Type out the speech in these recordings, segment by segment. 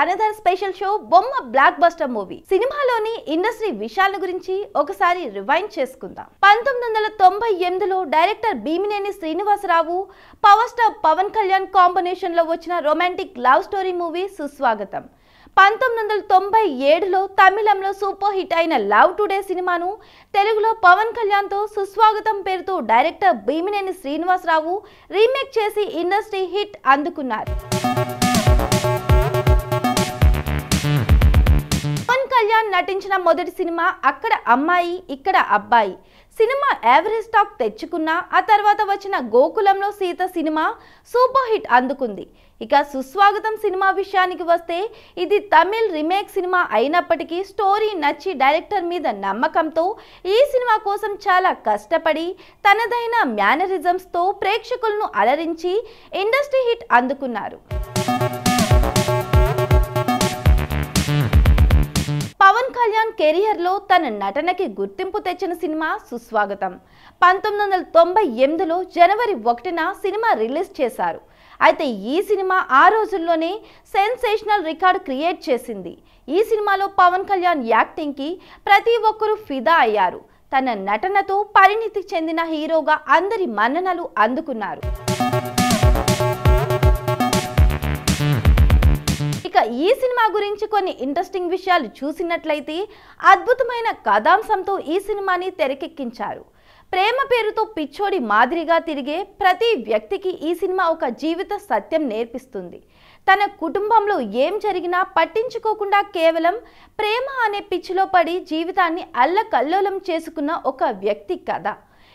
Another special show బొమ్మ blockbuster movie. సినిమాలోని industry విషయాల గురించి ఒకసారి రివైండ్ చేసుకుందాం. 1998లో director Bhimineni Srinivasarao, power star Pawan Kalyan combination లో వచ్చిన romantic love story movie Suswagatham. 1997లో తమిళంలో సూపర్ హిట్ అయిన లవ్ టుడే సినిమాను తెలుగులో పవన్ కళ్యాణ్ తో సుస్వాగతం పేరుతో డైరెక్టర్ భీమినేని శ్రీనివాసరావు రీమేక్ చేసి ఇండస్ట్రీ హిట్ అందుకున్నారు. పవన్ కళ్యాణ్ నటించిన మొదటి సినిమా అక్కడ అమ్మాయి ఇక్కడ అబ్బాయి. సినిమా యావరేజ్ టాక్ తెచ్చుకున్నా ఆ తర్వాత వచ్చిన గోకులంలో సీత సినిమా సూపర్ హిట్ అందుకుంది. ఇక సుస్వాగతం సినిమా విషయానికి వస్తే ఇది తమిళ్ రీమేక్ సినిమా అయినప్పటికీ స్టోరీ నచ్చి డైరెక్టర్ మీద నమ్మకంతో ఈ సినిమా కోసం చాలా కష్టపడి తనదైన మేనరిజమ్స్తో ప్రేక్షకులను అలరించి ఇండస్ట్రీ హిట్ అందుకున్నారు. పవన్ కళ్యాణ్ కెరియర్ లో తన నటనకి గుర్తింపు తెచ్చిన సినిమా సుస్వాగతం. 1998లో జనవరి 1న సినిమా రిలీజ్ చేశారు. అయితే ఈ సినిమా ఆ రోజుల్లోనే సెన్సేషనల్ రికార్డ్ క్రియేట్ చేసింది. ఈ సినిమాలో పవన్ కళ్యాణ్ యాక్టింగ్ కి ప్రతి ఒక్కరూ ఫిదా అయ్యారు. తన నటనతో పరిణితి చెందిన హీరోగా అందరి మన్ననలు అందుకున్నారు. ఇక ఈ సినిమా గురించి కొన్ని ఇంట్రెస్టింగ్ విషయాలు చూసినట్లయితే అద్భుతమైన కథాంశంతో ఈ సినిమాని తెరకెక్కించారు. ప్రేమ పేరుతో పిచ్చోడి మాదిరిగా తిరిగే ప్రతి వ్యక్తికి ఈ సినిమా ఒక జీవిత సత్యం నేర్పిస్తుంది. తన కుటుంబంలో ఏం జరిగినా పట్టించుకోకుండా కేవలం ప్రేమ అనే పిచ్చిలో పడి జీవితాన్ని అల్లకల్లోలం చేసుకున్న ఒక వ్యక్తి కథ.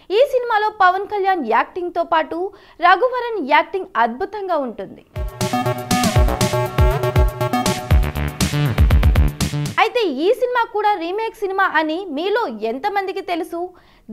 ఈ సినిమాలో పవన్ కళ్యాణ్ యాక్టింగ్ తో పాటు రఘువరన్ యాక్టింగ్ అద్భుతంగా ఉంటుంది. అయితే ఈ సినిమా కూడా రీమేక్ సినిమా అని మీలో ఎంతమందికి తెలుసు?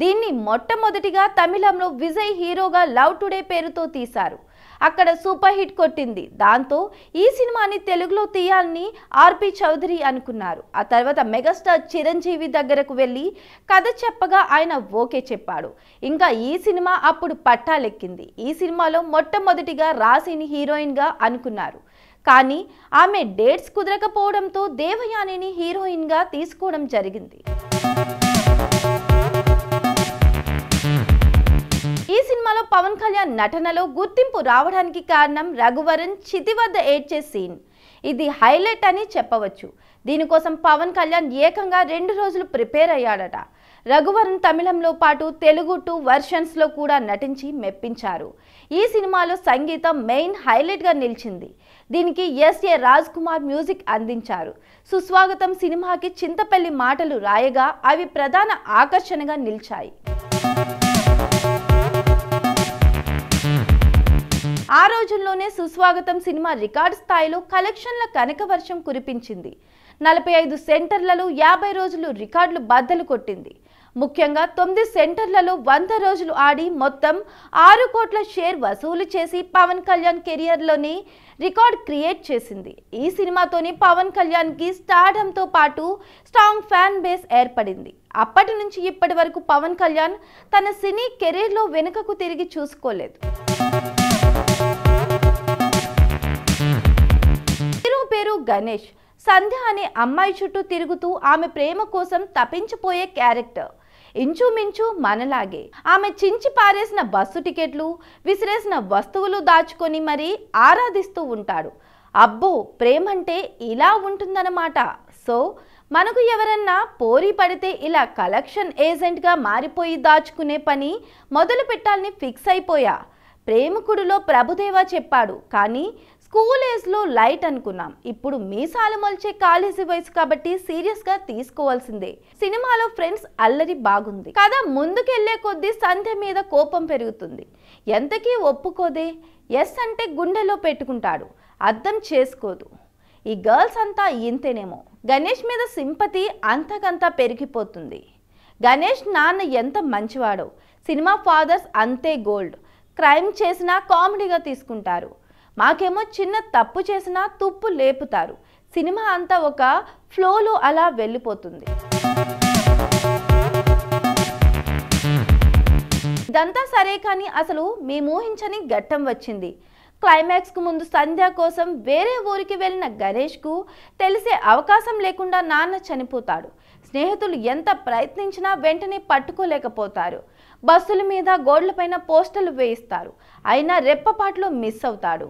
దీన్ని మొట్టమొదటిగా తమిళంలో విజయ్ హీరోగా లవ్ టుడే పేరుతో తీశారు. అక్కడ సూపర్ హిట్ కొట్టింది. దాంతో ఈ సినిమాని తెలుగులో తీయాలని ఆర్పి చౌదరి అనుకున్నారు. ఆ తర్వాత మెగాస్టార్ చిరంజీవి దగ్గరకు వెళ్ళి కథ చెప్పగా ఆయన ఓకే చెప్పాడు. ఇంకా ఈ సినిమా అప్పుడు పట్టాలెక్కింది. ఈ సినిమాలో మొట్టమొదటిగా రాశిని హీరోయిన్ గా అనుకున్నారు. కానీ ఆమె డేట్స్ కుదరకపోవడంతో దేవయానిని హీరోయిన్ గా తీసుకోవడం జరిగింది. ఈ సినిమాలో పవన్ కళ్యాణ్ నటనలో గుర్తింపు రావడానికి కారణం రఘువరన్ చితి వద్ద ఏడ్చే సీన్. ఇది హైలైట్ అని చెప్పవచ్చు. దీనికోసం పవన్ కళ్యాణ్ ఏకంగా 2 రోజులు ప్రిపేర్ అయ్యాడట. రఘువరన్ తమిళంలో పాటు తెలుగు 2 వెర్షన్స్ లో కూడా నటించి మెప్పించారు. ఈ సినిమాలో సంగీతం మెయిన్ హైలైట్ గా నిలిచింది. దీనికి ఎస్ఏ రాజ్ కుమార్ మ్యూజిక్ అందించారు. సుస్వాగతం సినిమాకి చింతపల్లి మాటలు రాయగా అవి ప్రధాన ఆకర్షణగా నిలిచాయి. ఆ రోజుల్లోనే సుస్వాగతం సినిమా రికార్డు స్థాయిలో కలెక్షన్ల కనకవర్షం కురిపించింది. 45 సెంటర్లలో 50 రోజులు రికార్డులు బద్దలు కొట్టింది. ముఖ్యంగా 9 సెంటర్లలో 100 రోజులు ఆడి మొత్తం 6 కోట్ల షేర్ వసూలు చేసి పవన్ కళ్యాణ్ కెరియర్లోనే రికార్డ్ క్రియేట్ చేసింది. ఈ సినిమాతోని పవన్ కళ్యాణ్కి స్టార్డంతో పాటు స్ట్రాంగ్ ఫ్యాన్ బేస్ ఏర్పడింది. అప్పటి నుంచి ఇప్పటి వరకు పవన్ కళ్యాణ్ తన సినీ కెరీర్లో వెనుకకు తిరిగి చూసుకోలేదు. హీరో పేరు గణేష్. సంధ్య అనే అమ్మాయి చుట్టూ తిరుగుతూ ఆమె ప్రేమ కోసం తపించిపోయే క్యారెక్టర్. ఇంచుమించు మనలాగే ఆమె చించి పారేసిన బస్సు టికెట్లు, విసిరేసిన వస్తువులు దాచుకొని మరీ ఆరాధిస్తూ ఉంటాడు. అబ్బో, ప్రేమంటే ఇలా ఉంటుందన్నమాట. సో మనకు ఎవరన్నా పోరీ పడితే ఇలా కలెక్షన్ ఏజెంట్గా మారిపోయి దాచుకునే పని మొదలు పెట్టాలని ఫిక్స్ అయిపోయా. ప్రేమికుడిలో ప్రభుదేవా చెప్పాడు, కానీ స్కూల్ ఏజ్లో లైట్ అనుకున్నాం. ఇప్పుడు మీసాలు మొల్చే కాలేజీ వయసు కాబట్టి సీరియస్గా తీసుకోవాల్సిందే. సినిమాలో ఫ్రెండ్స్ అల్లరి బాగుంది. కథ ముందుకెళ్లే కొద్దీ సంధ్య మీద కోపం పెరుగుతుంది. ఎంతకీ ఒప్పుకోదే. ఎస్ అంటే గుండెలో పెట్టుకుంటాడు, అర్థం చేసుకోదు. ఈ గర్ల్స్ అంతా ఇంతేనేమో. గణేష్ మీద సింపతి అంతకంతా పెరిగిపోతుంది. గణేష్ నాన్న ఎంత మంచివాడో. సినిమా ఫాదర్స్ అంతే గోల్డ్. క్రైమ్ చేసినా కామెడీగా తీసుకుంటారు. మాకేమో చిన్న తప్పు చేసినా తుప్పు లేపుతారు. సినిమా అంతా ఒక ఫ్లోలో అలా వెళ్ళిపోతుంది. ఇదంతా సరే కానీ అసలు మేము ఊహించని ఘట్టం వచ్చింది. క్లైమాక్స్ కు ముందు సంధ్య కోసం వేరే ఊరికి వెళ్ళిన గణేష్ కు తెలిసే అవకాశం లేకుండా నాన్న చనిపోతాడు. స్నేహితులు ఎంత ప్రయత్నించినా వెంటనే పట్టుకోలేకపోతారు. బస్సుల మీద గోడలపైన పోస్టర్లు వేయిస్తారు. అయినా రెప్పపాట్లో మిస్ అవుతాడు.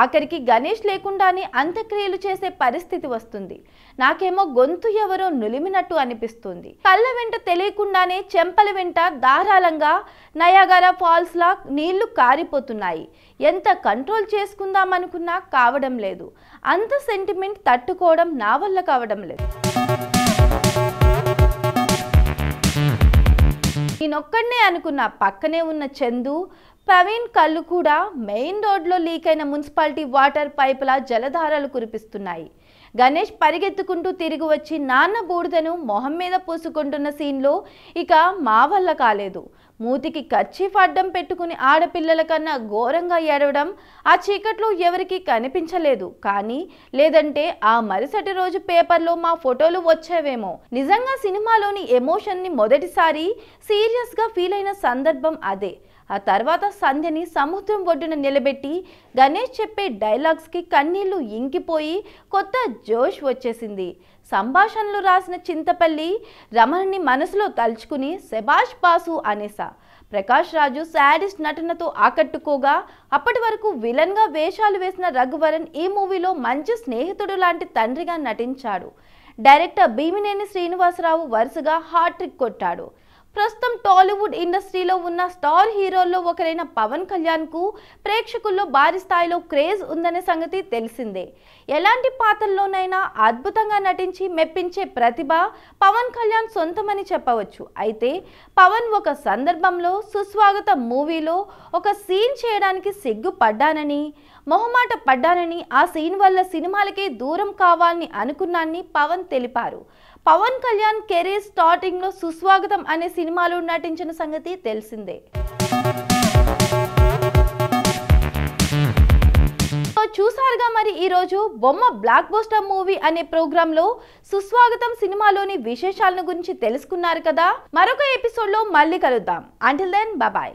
ఆఖరికి గణేష్ లేకుండానే అంత్యక్రియలు చేసే పరిస్థితి వస్తుంది. నాకేమో గొంతు ఎవరో నులిమినట్టు అనిపిస్తుంది. కళ్ళ వెంట తెలియకుండానే చెంపల వెంట ధారాళంగా నయాగరా ఫాల్స్ లా నీళ్లు కారిపోతున్నాయి. ఎంత కంట్రోల్ చేసుకుందామనుకున్నా కావడం లేదు. అంత సెంటిమెంట్ తట్టుకోవడం నా వల్ల కావడం లేదు. నేనొక్కడనే అనుకున్న పక్కనే ఉన్న చందు, ప్రవీణ్ కళ్ళు కూడా మెయిన్ రోడ్లో లీక్ అయిన మున్సిపాలిటీ వాటర్ పైపుల జలధారాలు కురిపిస్తున్నాయి. గణేష్ పరిగెత్తుకుంటూ తిరిగి వచ్చి నాన్న బూడిదను మొహం మీద పూసుకుంటున్న సీన్లో ఇక మా వల్ల కాలేదు. మూతికి కర్చీఫ్ అడ్డం పెట్టుకుని ఆడపిల్లల కన్నా ఘోరంగా ఏడవడం ఆ చీకట్లో ఎవరికి కనిపించలేదు. కానీ లేదంటే ఆ మరుసటి రోజు పేపర్లో మా ఫోటోలు వచ్చేవేమో. నిజంగా సినిమాలోని ఎమోషన్ని మొదటిసారి సీరియస్గా ఫీల్ అయిన సందర్భం అదే. ఆ తర్వాత సంధ్యని సముద్రం ఒడ్డున నిలబెట్టి గణేష్ చెప్పే డైలాగ్స్కి కన్నీళ్లు ఇంకిపోయి కొత్త జోష్ వచ్చేసింది. సంభాషణలు రాసిన చింతపల్లి రమణని మనసులో తలుచుకుని శభాష్ బాసు అనేసా. ప్రకాష్ రాజు శాడిస్ట్ నటనతో ఆకట్టుకోగా అప్పటి వరకు విలన్గా వేషాలు వేసిన రఘువరన్ ఈ మూవీలో మంచి స్నేహితుడు లాంటి తండ్రిగా నటించాడు. డైరెక్టర్ భీమినేని శ్రీనివాసరావు వరుసగా హాట్రిక్ కొట్టాడు. ప్రస్తుతం టాలీవుడ్ ఇండస్ట్రీలో ఉన్న స్టార్ హీరోల్లో ఒకరైన పవన్ కళ్యాణ్ కు ప్రేక్షకుల్లో భారీ స్థాయిలో క్రేజ్ ఉందనే సంగతి తెలిసిందే. ఎలాంటి పాత్రల్లోనైనా అద్భుతంగా నటించి మెప్పించే ప్రతిభ పవన్ కళ్యాణ్ సొంతమని చెప్పవచ్చు. అయితే పవన్ ఒక సందర్భంలో సుస్వాగతం మూవీలో ఒక సీన్ చేయడానికి సిగ్గుపడ్డానని, మొహమాట పడ్డానని, ఆ సీన్ వల్ల సినిమాలకే దూరం కావాలని అనుకున్నానని పవన్ తెలిపారు. పవన్ కళ్యాణ్ కెరీర్ స్టార్టింగ్ లో సుస్వాగతం అనే సినిమాలో నటించిన సంగతి తెలిసిందే. చూసారుగా మరి ఈరోజు బొమ్మ బ్లాక్ బస్టర్ మూవీ అనే ప్రోగ్రామ్ లో సుస్వాగతం సినిమాలోని విశేషాలను గురించి తెలుసుకున్నారు కదా. మరొక ఎపిసోడ్ లో మళ్ళీ కలుద్దాం. Until then bye.